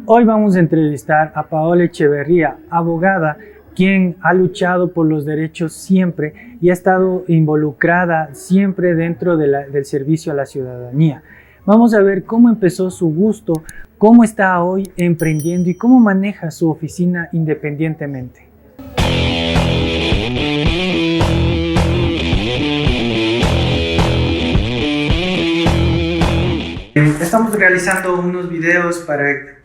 Hoy vamos a entrevistar a Paola Echeverría, abogada, quien ha luchado por los derechos siempre y ha estado involucrada siempre dentro del servicio a la ciudadanía. Vamos a ver cómo empezó su gusto, cómo está hoy emprendiendo y cómo maneja su oficina independientemente. Estamos realizando unos videos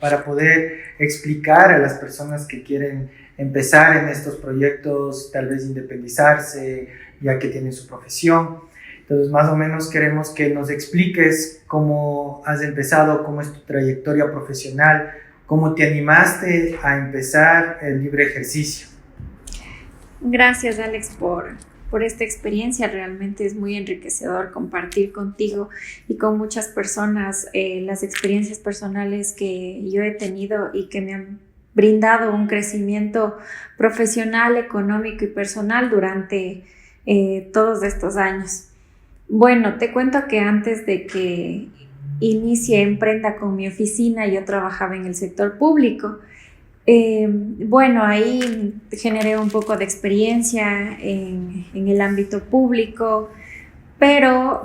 para poder explicar a las personas que quieren empezar en estos proyectos, tal vez independizarse, ya que tienen su profesión. Entonces, más o menos queremos que nos expliques cómo has empezado, cómo es tu trayectoria profesional, cómo te animaste a empezar el libre ejercicio. Gracias, Alex, por esta experiencia. Realmente es muy enriquecedor compartir contigo y con muchas personas las experiencias personales que yo he tenido y que me han brindado un crecimiento profesional, económico y personal durante todos estos años. Bueno, te cuento que antes de que emprenda con mi oficina, yo trabajaba en el sector público. Ahí generé un poco de experiencia en el ámbito público, pero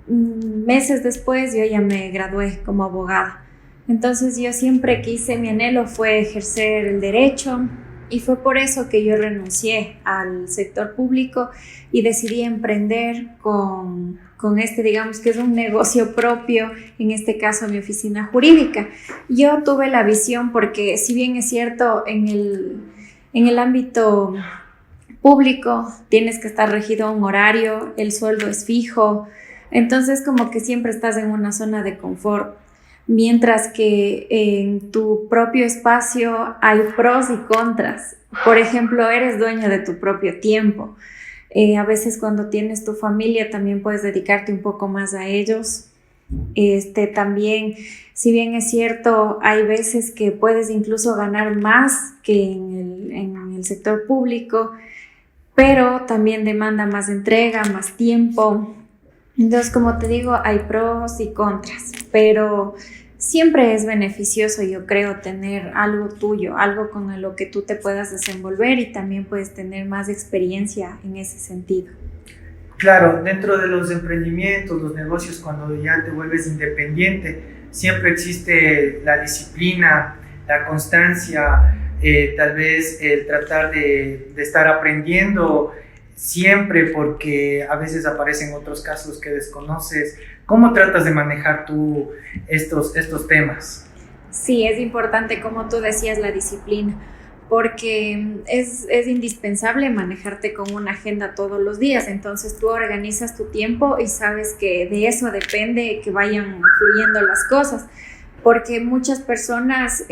meses después yo ya me gradué como abogada. Entonces yo siempre mi anhelo fue ejercer el derecho y fue por eso que yo renuncié al sector público y decidí emprender con este, digamos que es un negocio propio, en este caso mi oficina jurídica. Yo tuve la visión porque si bien es cierto en el ámbito público tienes que estar regido a un horario, el sueldo es fijo, entonces como que siempre estás en una zona de confort. Mientras que en tu propio espacio hay pros y contras. Por ejemplo, eres dueño de tu propio tiempo. A veces cuando tienes tu familia también puedes dedicarte un poco más a ellos. También, si bien es cierto, hay veces que puedes incluso ganar más que en el sector público, pero también demanda más entrega, más tiempo. Entonces, como te digo, hay pros y contras, pero siempre es beneficioso, yo creo, tener algo tuyo, algo con lo que tú te puedas desenvolver y también puedes tener más experiencia en ese sentido. Claro, dentro de los emprendimientos, los negocios, cuando ya te vuelves independiente, siempre existe la disciplina, la constancia, tal vez el tratar de estar aprendiendo siempre, porque a veces aparecen otros casos que desconoces. ¿Cómo tratas de manejar tú estos temas? Sí, es importante, como tú decías, la disciplina, porque es indispensable manejarte con una agenda todos los días. Entonces tú organizas tu tiempo y sabes que de eso depende que vayan fluyendo las cosas, porque muchas personas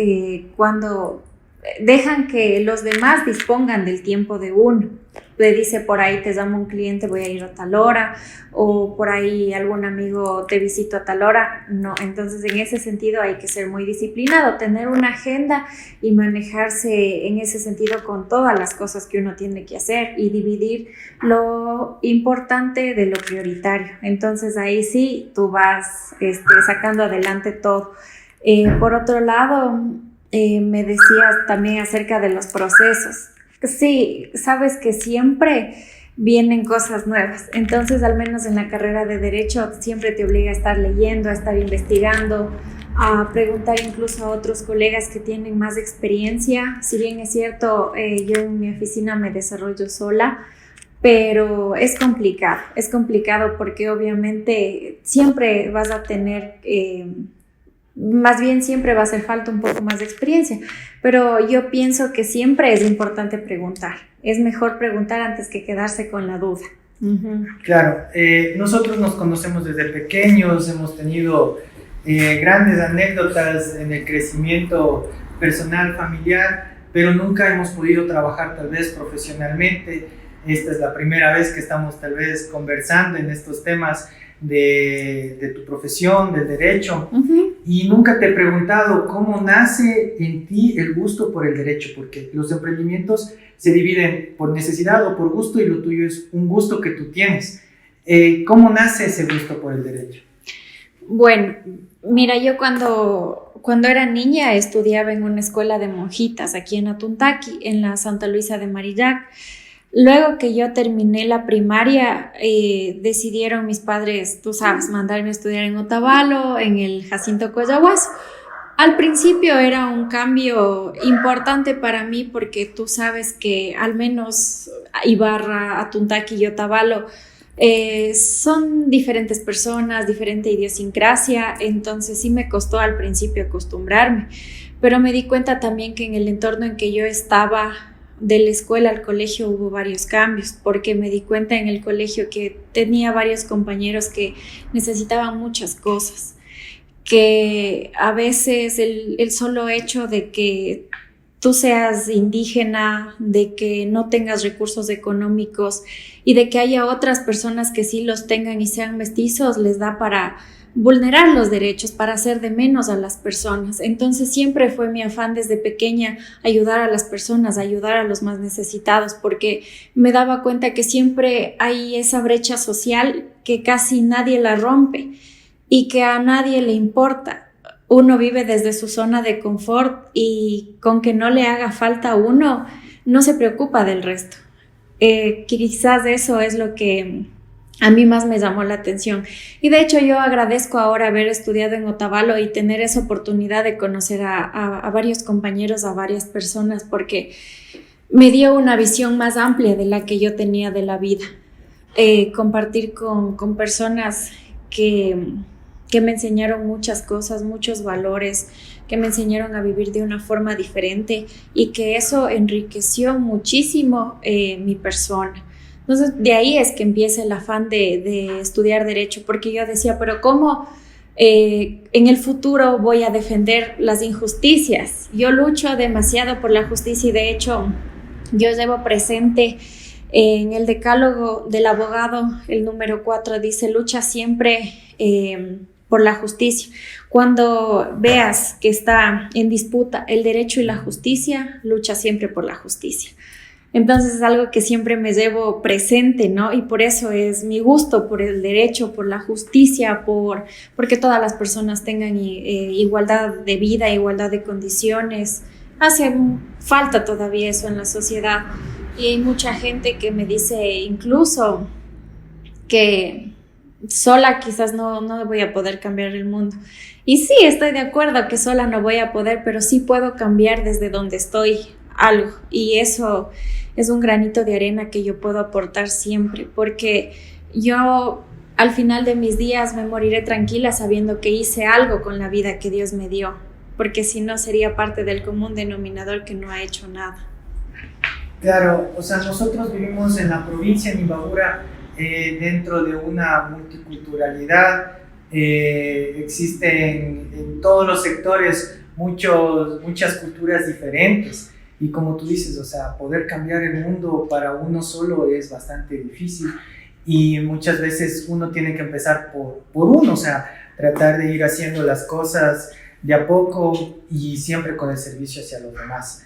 cuando dejan que los demás dispongan del tiempo de uno. Le dice por ahí, te llamo un cliente, voy a ir a tal hora, o por ahí algún amigo te visito a tal hora. No, entonces en ese sentido hay que ser muy disciplinado, tener una agenda y manejarse en ese sentido con todas las cosas que uno tiene que hacer y dividir lo importante de lo prioritario. Entonces ahí sí tú vas sacando adelante todo. Por otro lado, me decías también acerca de los procesos. Sí, sabes que siempre vienen cosas nuevas. Entonces, al menos en la carrera de Derecho, siempre te obliga a estar leyendo, a estar investigando, a preguntar incluso a otros colegas que tienen más experiencia. Si bien es cierto, yo en mi oficina me desarrollo sola, pero es complicado porque obviamente siempre vas a tener... más bien siempre va a hacer falta un poco más de experiencia, pero yo pienso que siempre es importante preguntar. Es mejor preguntar antes que quedarse con la duda. Uh-huh. Claro, nosotros nos conocemos desde pequeños, hemos tenido grandes anécdotas en el crecimiento personal, familiar, pero nunca hemos podido trabajar tal vez profesionalmente. Esta es la primera vez que estamos tal vez conversando en estos temas de tu profesión, del derecho. Uh-huh. Y nunca te he preguntado cómo nace en ti el gusto por el derecho, porque los emprendimientos se dividen por necesidad o por gusto, y lo tuyo es un gusto que tú tienes. ¿Cómo nace ese gusto por el derecho? Bueno, mira, yo cuando cuando era niña estudiaba en una escuela de monjitas aquí en Atuntaqui, en la Santa Luisa de Marillac. Luego que yo terminé la primaria, decidieron mis padres, tú sabes, mandarme a estudiar en Otavalo, en el Jacinto Coyahuaso. Al principio era un cambio importante para mí porque tú sabes que al menos Ibarra, Atuntaqui y Otavalo son diferentes personas, diferente idiosincrasia, entonces sí me costó al principio acostumbrarme, pero me di cuenta también que en el entorno en que yo estaba, de la escuela al colegio, hubo varios cambios, porque me di cuenta en el colegio que tenía varios compañeros que necesitaban muchas cosas, que a veces el solo hecho de que tú seas indígena, de que no tengas recursos económicos y de que haya otras personas que sí los tengan y sean mestizos, les da para vulnerar los derechos, para hacer de menos a las personas. Entonces siempre fue mi afán desde pequeña ayudar a las personas, ayudar a los más necesitados, porque me daba cuenta que siempre hay esa brecha social que casi nadie la rompe y que a nadie le importa. Uno vive desde su zona de confort y con que no le haga falta a uno, no se preocupa del resto. Quizás eso es lo que a mí más me llamó la atención. Y de hecho yo agradezco ahora haber estudiado en Otavalo y tener esa oportunidad de conocer a varios compañeros, a varias personas, porque me dio una visión más amplia de la que yo tenía de la vida. Compartir con personas que me enseñaron muchas cosas, muchos valores, que me enseñaron a vivir de una forma diferente y que eso enriqueció muchísimo mi persona. Entonces, de ahí es que empieza el afán de estudiar Derecho, porque yo decía, pero ¿cómo en el futuro voy a defender las injusticias? Yo lucho demasiado por la justicia y de hecho yo llevo presente en el decálogo del abogado, el número 4 dice, lucha siempre por la justicia. Cuando veas que está en disputa el derecho y la justicia, lucha siempre por la justicia. Entonces es algo que siempre me llevo presente, ¿no? Y por eso es mi gusto por el derecho, por la justicia, porque todas las personas tengan igualdad de vida, igualdad de condiciones. Hace falta todavía eso en la sociedad y hay mucha gente que me dice incluso que sola quizás no voy a poder cambiar el mundo. Y sí, estoy de acuerdo que sola no voy a poder, pero sí puedo cambiar desde donde estoy algo. Y eso es un granito de arena que yo puedo aportar siempre, porque yo al final de mis días me moriré tranquila sabiendo que hice algo con la vida que Dios me dio, porque si no sería parte del común denominador que no ha hecho nada. Claro, o sea, nosotros vivimos en la provincia de Imbabura, dentro de una multiculturalidad, existen en todos los sectores muchas culturas diferentes y como tú dices, o sea, poder cambiar el mundo para uno solo es bastante difícil y muchas veces uno tiene que empezar por uno, o sea, tratar de ir haciendo las cosas de a poco y siempre con el servicio hacia los demás.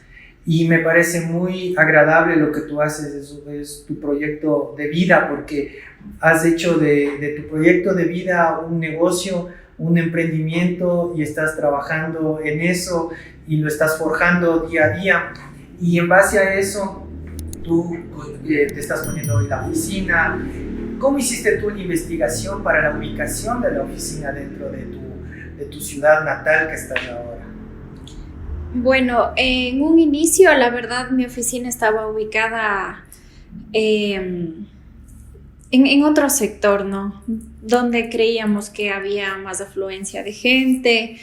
Y me parece muy agradable lo que tú haces, es tu proyecto de vida, porque has hecho de tu proyecto de vida un negocio, un emprendimiento y estás trabajando en eso y lo estás forjando día a día. Y en base a eso, tú te estás poniendo hoy la oficina. ¿Cómo hiciste tú la investigación para la ubicación de la oficina dentro de tu ciudad natal que estás ahora? Bueno, en un inicio, la verdad, mi oficina estaba ubicada en otro sector, ¿no? Donde creíamos que había más afluencia de gente,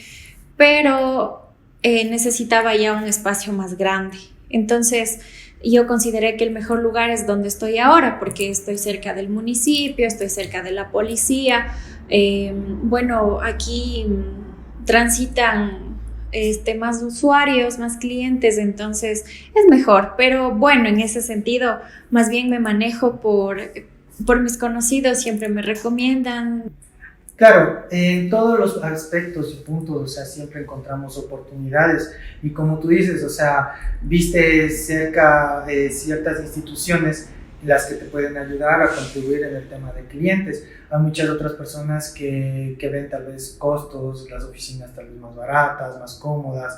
pero necesitaba ya un espacio más grande. Entonces, yo consideré que el mejor lugar es donde estoy ahora, porque estoy cerca del municipio, estoy cerca de la policía. Bueno, aquí transitan más usuarios, más clientes, entonces es mejor, pero bueno, en ese sentido más bien me manejo por mis conocidos, siempre me recomiendan. Claro, en todos los aspectos y puntos, o sea, siempre encontramos oportunidades y como tú dices, o sea, viste cerca de ciertas instituciones las que te pueden ayudar a contribuir en el tema de clientes. Hay muchas otras personas que ven tal vez costos, las oficinas tal vez más baratas, más cómodas,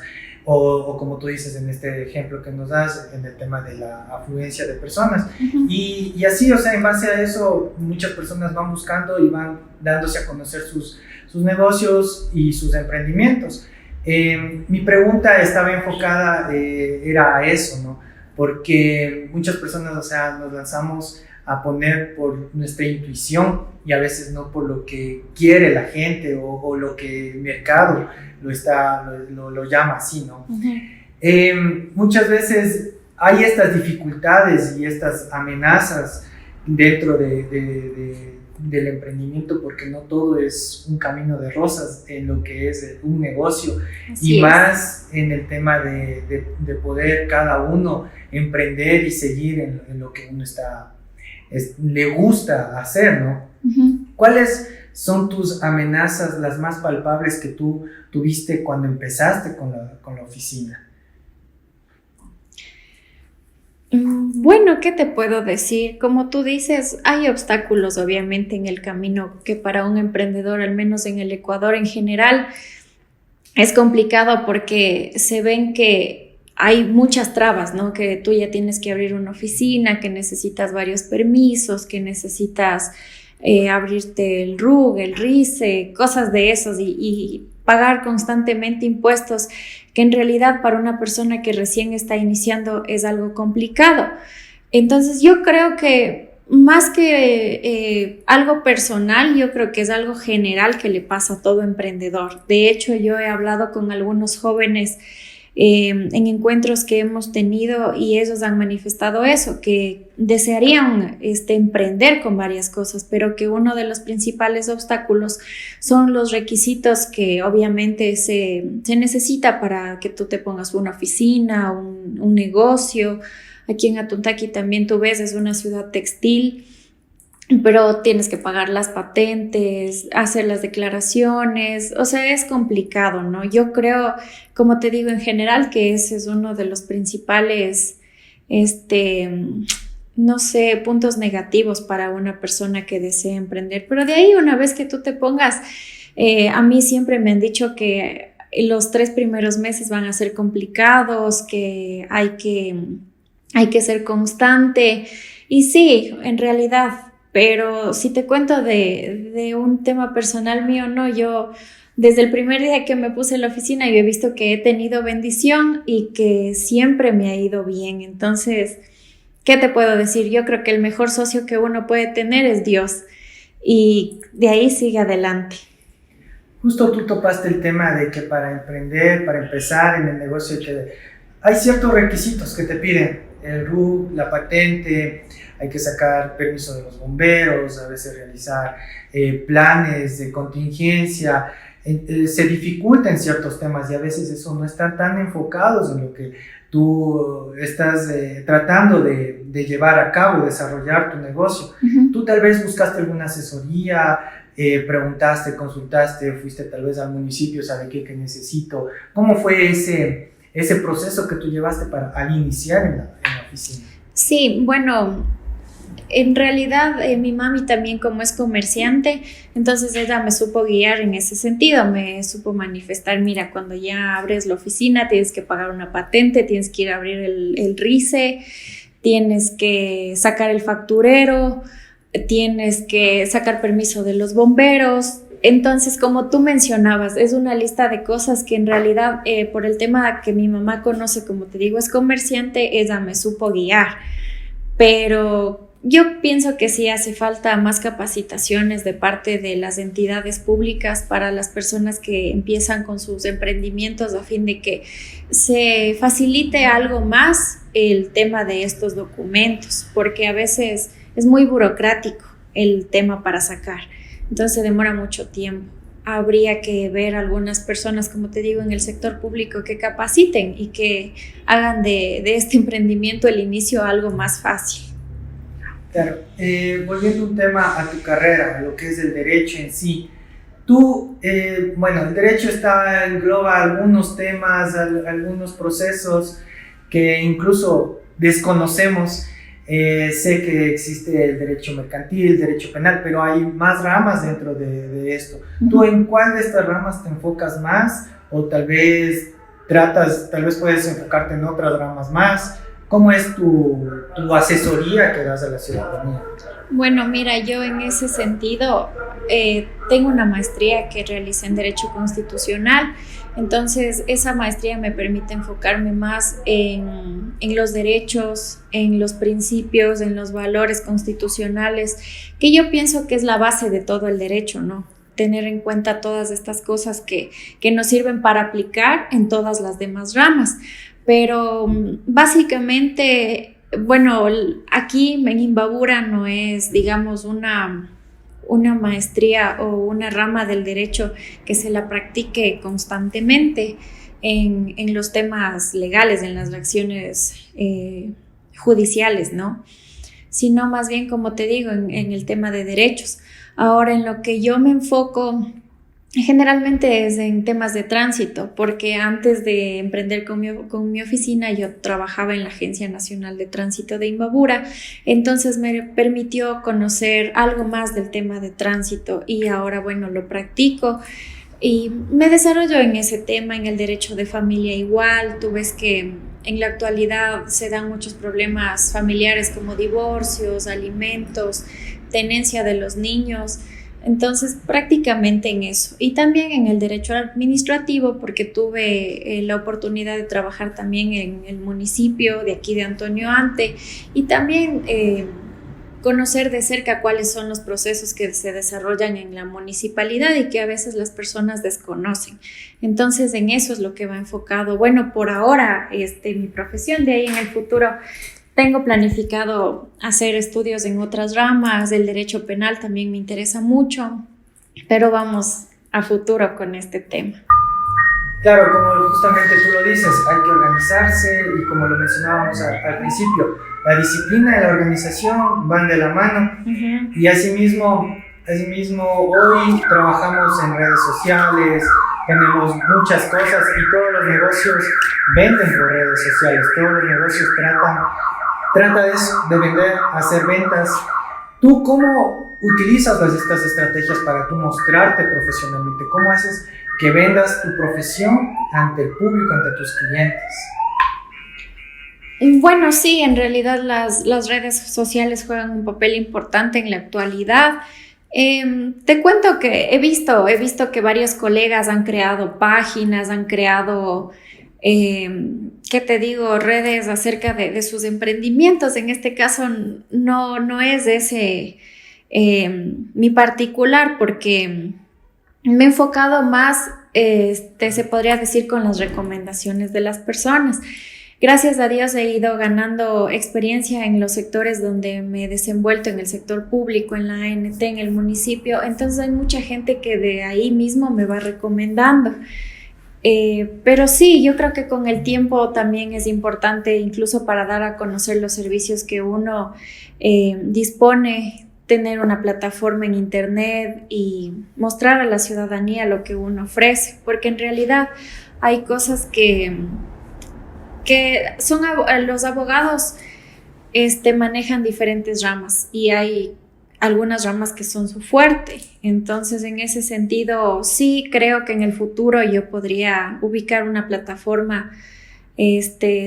o como tú dices en este ejemplo que nos das, en el tema de la afluencia de personas. Y así, o sea, en base a eso, muchas personas van buscando y van dándose a conocer sus negocios y sus emprendimientos. Mi pregunta estaba enfocada, era a eso, ¿no? Porque muchas personas, o sea, nos lanzamos a poner por nuestra intuición y a veces no por lo que quiere la gente o lo que el mercado lo llama así, ¿no? Muchas veces hay estas dificultades y estas amenazas dentro del emprendimiento, porque no todo es un camino de rosas en lo que es un negocio. Así y más en el tema de poder cada uno emprender y seguir en lo que uno le gusta hacer, ¿no? ¿Cuáles son tus amenazas, las más palpables que tú tuviste cuando empezaste con la oficina? Bueno, ¿qué te puedo decir? Como tú dices, hay obstáculos obviamente en el camino que para un emprendedor, al menos en el Ecuador en general, es complicado porque se ven que hay muchas trabas, ¿no? Que tú ya tienes que abrir una oficina, que necesitas varios permisos, que necesitas abrirte el RUC, el RICE, cosas de esos y pagar constantemente impuestos, que en realidad para una persona que recién está iniciando es algo complicado. Entonces yo creo que más que algo personal, yo creo que es algo general que le pasa a todo emprendedor. De hecho, yo he hablado con algunos jóvenes en encuentros que hemos tenido y ellos han manifestado eso, que desearían emprender con varias cosas, pero que uno de los principales obstáculos son los requisitos que obviamente se necesita para que tú te pongas una oficina, un negocio. Aquí en Atuntaqui también tú ves, es una ciudad textil, pero tienes que pagar las patentes, hacer las declaraciones, o sea, es complicado, ¿no? Yo creo, como te digo en general, que ese es uno de los principales, no sé, puntos negativos para una persona que desea emprender. Pero de ahí, una vez que tú te pongas, a mí siempre me han dicho que los 3 primeros meses van a ser complicados, que hay que ser constante, y sí, en realidad. Pero si te cuento de un tema personal mío, no, yo desde el primer día que me puse en la oficina, yo he visto que he tenido bendición y que siempre me ha ido bien. Entonces, ¿qué te puedo decir? Yo creo que el mejor socio que uno puede tener es Dios, y de ahí sigue adelante. Justo tú topaste el tema de que para emprender, para empezar en el negocio, hay ciertos requisitos que te piden, el RUC, la patente, hay que sacar permiso de los bomberos, a veces realizar planes de contingencia, se dificultan ciertos temas y a veces eso no están tan enfocados en lo que tú estás tratando de llevar a cabo, desarrollar tu negocio. Tú tal vez buscaste alguna asesoría, preguntaste, consultaste, fuiste tal vez al municipio, ¿sabe qué necesito? ¿Cómo fue ese proceso que tú llevaste al iniciar en la oficina? Sí, bueno, en realidad mi mami también, como es comerciante, entonces ella me supo guiar en ese sentido, me supo manifestar, mira, cuando ya abres la oficina tienes que pagar una patente, tienes que ir a abrir el RICE, tienes que sacar el facturero, tienes que sacar permiso de los bomberos. Entonces, como tú mencionabas, es una lista de cosas que en realidad, por el tema que mi mamá conoce, como te digo, es comerciante, ella me supo guiar. Pero yo pienso que sí hace falta más capacitaciones de parte de las entidades públicas para las personas que empiezan con sus emprendimientos, a fin de que se facilite algo más el tema de estos documentos, porque a veces es muy burocrático el tema para sacar. Entonces demora mucho tiempo. Habría que ver algunas personas, como te digo, en el sector público que capaciten y que hagan de este emprendimiento el inicio algo más fácil. Claro, volviendo un tema a tu carrera, a lo que es el derecho en sí. Tú, bueno, el derecho engloba algunos temas, algunos procesos que incluso desconocemos. Sé que existe el derecho mercantil, el derecho penal, pero hay más ramas dentro de esto. ¿Tú en cuál de estas ramas te enfocas más? O tal vez puedes enfocarte en otras ramas más. ¿Cómo es tu asesoría que das a la ciudadanía? Bueno, mira, yo en ese sentido tengo una maestría que realicé en Derecho Constitucional, entonces esa maestría me permite enfocarme más en los derechos, en los principios, en los valores constitucionales, que yo pienso que es la base de todo el derecho, ¿no? Tener en cuenta todas estas cosas que nos sirven para aplicar en todas las demás ramas. Pero básicamente, bueno, aquí en Imbabura no es, digamos, una maestría o una rama del derecho que se la practique constantemente en los temas legales, en las acciones judiciales, ¿no? Sino más bien, como te digo, en el tema de derechos. Ahora, en lo que yo me enfoco generalmente es en temas de tránsito, porque antes de emprender con mi oficina yo trabajaba en la Agencia Nacional de Tránsito de Imbabura, entonces me permitió conocer algo más del tema de tránsito y ahora, bueno, lo practico y me desarrollo en ese tema, en el derecho de familia igual. Tú ves que en la actualidad se dan muchos problemas familiares como divorcios, alimentos, tenencia de los niños. Entonces, prácticamente en eso. Y también en el derecho administrativo, porque tuve la oportunidad de trabajar también en el municipio de aquí de Antonio Ante y también conocer de cerca cuáles son los procesos que se desarrollan en la municipalidad y que a veces las personas desconocen. Entonces, en eso es lo que va enfocado. Bueno, por ahora, mi profesión, de ahí en el futuro tengo planificado hacer estudios en otras ramas, el derecho penal también me interesa mucho, pero vamos a futuro con este tema. Claro, como justamente tú lo dices, hay que organizarse y como lo mencionábamos al principio, la disciplina y la organización van de la mano. Uh-huh. Y asimismo hoy trabajamos en redes sociales, tenemos muchas cosas y todos los negocios venden por redes sociales, todos los negocios trata de eso, de vender, hacer ventas. ¿Tú cómo utilizas estas estrategias para tú mostrarte profesionalmente? ¿Cómo haces que vendas tu profesión ante el público, ante tus clientes? Bueno, sí, en realidad las redes sociales juegan un papel importante en la actualidad. Te cuento que he visto que varios colegas han creado páginas, han creado ¿qué te digo? Redes acerca de sus emprendimientos. En este caso no es ese mi particular, porque me he enfocado más, se podría decir, con las recomendaciones de las personas. Gracias a Dios he ido ganando experiencia en los sectores donde me he desenvuelto, en el sector público, en la ANT, en el municipio. Entonces hay mucha gente que de ahí mismo me va recomendando. Pero sí, yo creo que con el tiempo también es importante, incluso para dar a conocer los servicios que uno dispone, tener una plataforma en internet y mostrar a la ciudadanía lo que uno ofrece, porque en realidad hay cosas que son los abogados manejan diferentes ramas y hay algunas ramas que son su fuerte. Entonces, en ese sentido, sí creo que en el futuro yo podría ubicar una plataforma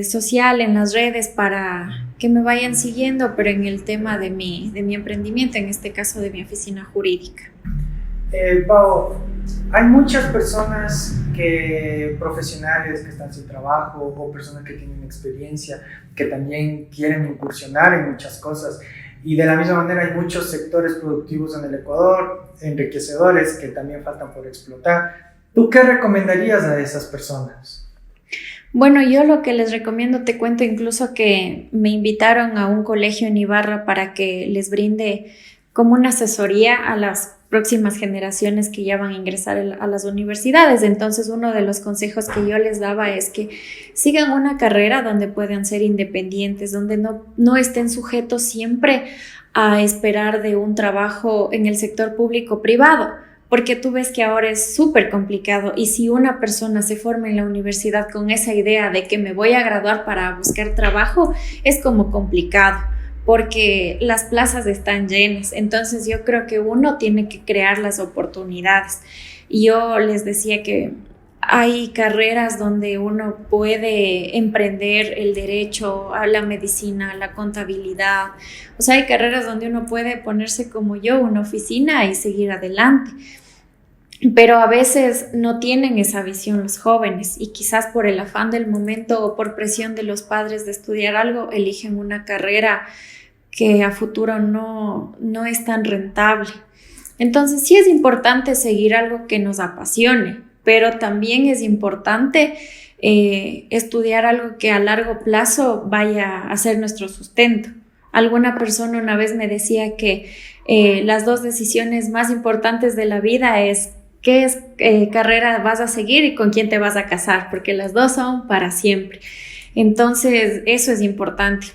social en las redes para que me vayan siguiendo, pero en el tema de mi emprendimiento, en este caso de mi oficina jurídica. Pau, hay muchas personas profesionales que están sin trabajo o personas que tienen experiencia, que también quieren incursionar en muchas cosas. Y de la misma manera hay muchos sectores productivos en el Ecuador, enriquecedores, que también faltan por explotar. ¿Tú qué recomendarías a esas personas? Bueno, yo lo que les recomiendo, te cuento incluso que me invitaron a un colegio en Ibarra para que les brinde como una asesoría a las próximas generaciones que ya van a ingresar a las universidades. Entonces, uno de los consejos que yo les daba es que sigan una carrera donde puedan ser independientes, donde no estén sujetos siempre a esperar de un trabajo en el sector público o privado, porque tú ves que ahora es súper complicado, y si una persona se forma en la universidad con esa idea de que me voy a graduar para buscar trabajo, es como complicado. porque las plazas están llenas. Entonces yo creo que uno tiene que crear las oportunidades. Y yo les decía que hay carreras donde uno puede emprender el derecho, a la medicina, a la contabilidad. O sea, hay carreras donde uno puede ponerse como yo, una oficina y seguir adelante. Pero a veces no tienen esa visión los jóvenes y quizás por el afán del momento o por presión de los padres de estudiar algo, eligen una carrera que a futuro no es tan rentable. Entonces sí es importante seguir algo que nos apasione, pero también es importante estudiar algo que a largo plazo vaya a ser nuestro sustento. Alguna persona una vez me decía que las dos decisiones más importantes de la vida es qué carrera vas a seguir y con quién te vas a casar, porque las dos son para siempre. Entonces eso es importante.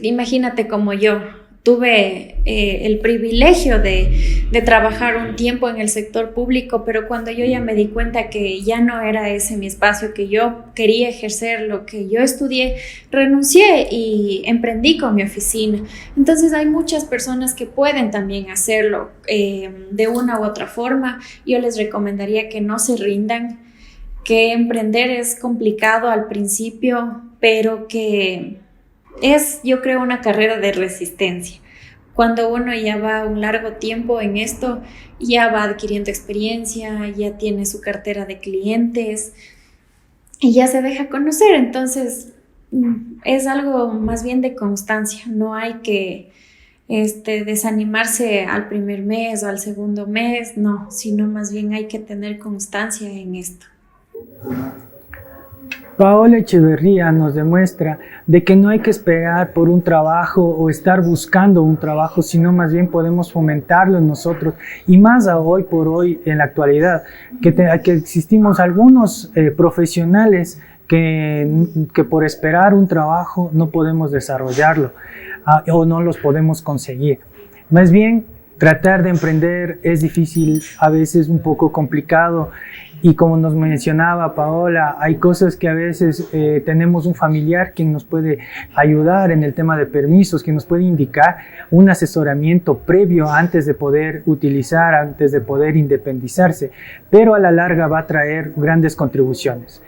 Imagínate como yo, tuve el privilegio de trabajar un tiempo en el sector público, pero cuando yo ya me di cuenta que ya no era ese mi espacio, que yo quería ejercer lo que yo estudié, renuncié y emprendí con mi oficina. Entonces hay muchas personas que pueden también hacerlo de una u otra forma. Yo les recomendaría que no se rindan, que emprender es complicado al principio, pero que es, yo creo, una carrera de resistencia. Cuando uno ya va un largo tiempo en esto, ya va adquiriendo experiencia, ya tiene su cartera de clientes y ya se deja conocer. Entonces, es algo más bien de constancia. No hay que desanimarse al primer mes o al segundo mes, no, sino más bien hay que tener constancia en esto. Paola Echeverría nos demuestra de que no hay que esperar por un trabajo o estar buscando un trabajo, sino más bien podemos fomentarlo en nosotros, y más a hoy por hoy en la actualidad, que existimos algunos profesionales que por esperar un trabajo no podemos desarrollarlo o no los podemos conseguir. Más bien, tratar de emprender es difícil, a veces un poco complicado. Y como nos mencionaba Paola, hay cosas que a veces tenemos un familiar quien nos puede ayudar en el tema de permisos, que nos puede indicar un asesoramiento previo antes de poder utilizar, antes de poder independizarse, pero a la larga va a traer grandes contribuciones.